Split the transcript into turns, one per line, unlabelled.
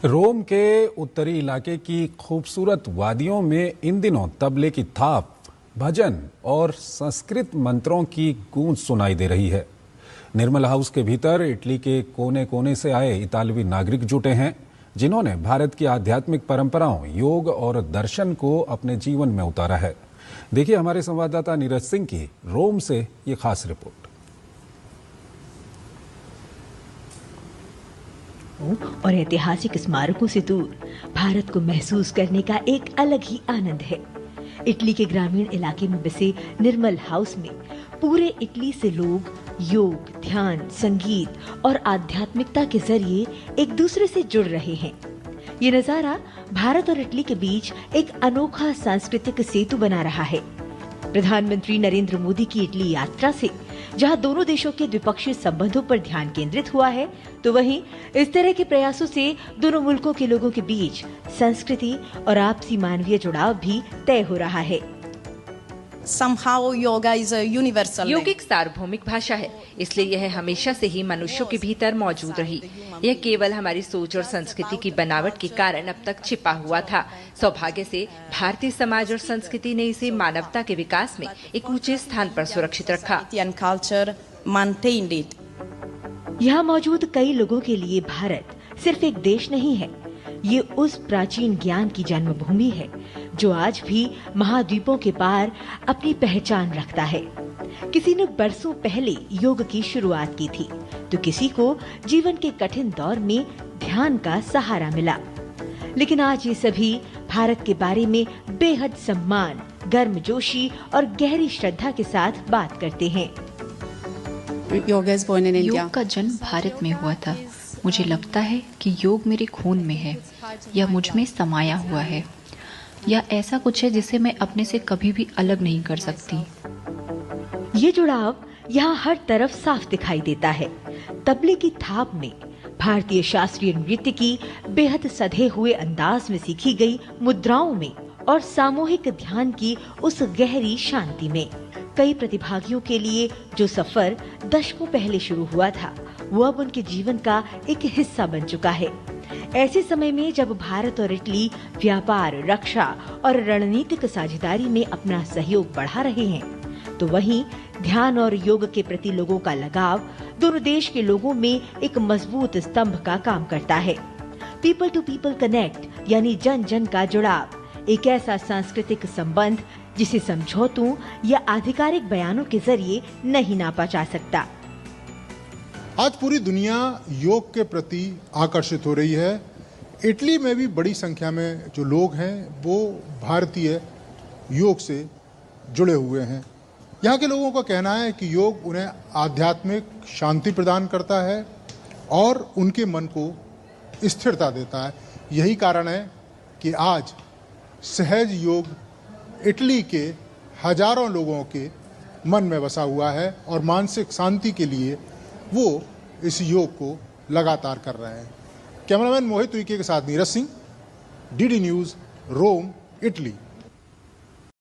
रोम के उत्तरी इलाके की खूबसूरत वादियों में इन दिनों तबले की थाप, भजन और संस्कृत मंत्रों की गूंज सुनाई दे रही है। निर्मल हाउस के भीतर इटली के कोने कोने से आए इतालवी नागरिक जुटे हैं, जिन्होंने भारत की आध्यात्मिक परंपराओं, योग और दर्शन को अपने जीवन में उतारा है। देखिए हमारे संवाददाता नीरज सिंह की रोम से ये खास रिपोर्ट।
और ऐतिहासिक स्मारकों से दूर भारत को महसूस करने का एक अलग ही आनंद है। इटली के ग्रामीण इलाके में बसे निर्मल हाउस में पूरे इटली से लोग योग, ध्यान, संगीत और आध्यात्मिकता के जरिए एक दूसरे से जुड़ रहे हैं। ये नजारा भारत और इटली के बीच एक अनोखा सांस्कृतिक सेतु बना रहा है। प्रधानमंत्री नरेंद्र मोदी की इटली यात्रा से जहां दोनों देशों के द्विपक्षीय संबंधों पर ध्यान केंद्रित हुआ है, तो वहीं इस तरह के प्रयासों से दोनों मुल्कों के लोगों के बीच संस्कृति और आपसी मानवीय जुड़ाव भी तय हो रहा है।
योग एक सार्वभौमिक भाषा है, इसलिए यह हमेशा से ही मनुष्यों के भीतर मौजूद रही। यह केवल हमारी सोच और संस्कृति की बनावट के कारण अब तक छिपा हुआ था। सौभाग्य से भारतीय समाज और संस्कृति ने इसे मानवता के विकास में एक ऊंचे स्थान पर सुरक्षित रखा।
यहाँ मौजूद कई लोगों के लिए भारत सिर्फ एक देश नहीं है, ये उस प्राचीन ज्ञान की जन्मभूमि है जो आज भी महाद्वीपों के पार अपनी पहचान रखता है। किसी ने बरसों पहले योग की शुरुआत की थी, तो किसी को जीवन के कठिन दौर में ध्यान का सहारा मिला। लेकिन आज ये सभी भारत के बारे में बेहद सम्मान, गर्मजोशी और गहरी श्रद्धा के साथ बात करते हैं।
योग का जन्म भारत में हुआ था। मुझे लगता है कि योग मेरे खून में है, यह मुझ में समाया हुआ है। यह ऐसा कुछ है जिसे मैं अपने से कभी भी अलग नहीं कर सकती।
ये जुड़ाव यहाँ हर तरफ साफ दिखाई देता है। तबले की थाप में, भारतीय शास्त्रीय नृत्य की बेहद सधे हुए अंदाज में सीखी गई मुद्राओं में और सामूहिक ध्यान की उस गहरी शांति में। कई प्रतिभागियों के लिए जो सफर दशकों पहले शुरू हुआ था, वो अब उनके जीवन का एक हिस्सा बन चुका है। ऐसे समय में जब भारत और इटली व्यापार, रक्षा और रणनीतिक साझेदारी में अपना सहयोग बढ़ा रहे हैं, तो वहीं ध्यान और योग के प्रति लोगों का लगाव दोनों देश के लोगों में एक मजबूत स्तंभ का काम करता है। पीपल टू पीपल कनेक्ट यानी जन जन का जुड़ाव, एक ऐसा सांस्कृतिक संबंध जिसे समझौतों या आधिकारिक बयानों के जरिए नहीं नापा जा सकता।
आज पूरी दुनिया योग के प्रति आकर्षित हो रही है। इटली में भी बड़ी संख्या में जो लोग हैं वो भारतीय योग से जुड़े हुए हैं। यहाँ के लोगों का कहना है कि योग उन्हें आध्यात्मिक शांति प्रदान करता है और उनके मन को स्थिरता देता है। यही कारण है कि आज सहज योग इटली के हजारों लोगों के मन में बसा हुआ है और मानसिक शांति के लिए वो इस योग को लगातार कर रहे हैं। कैमरामैन मोहित उइके के साथ नीरज सिंह, डीडी न्यूज़, रोम, इटली।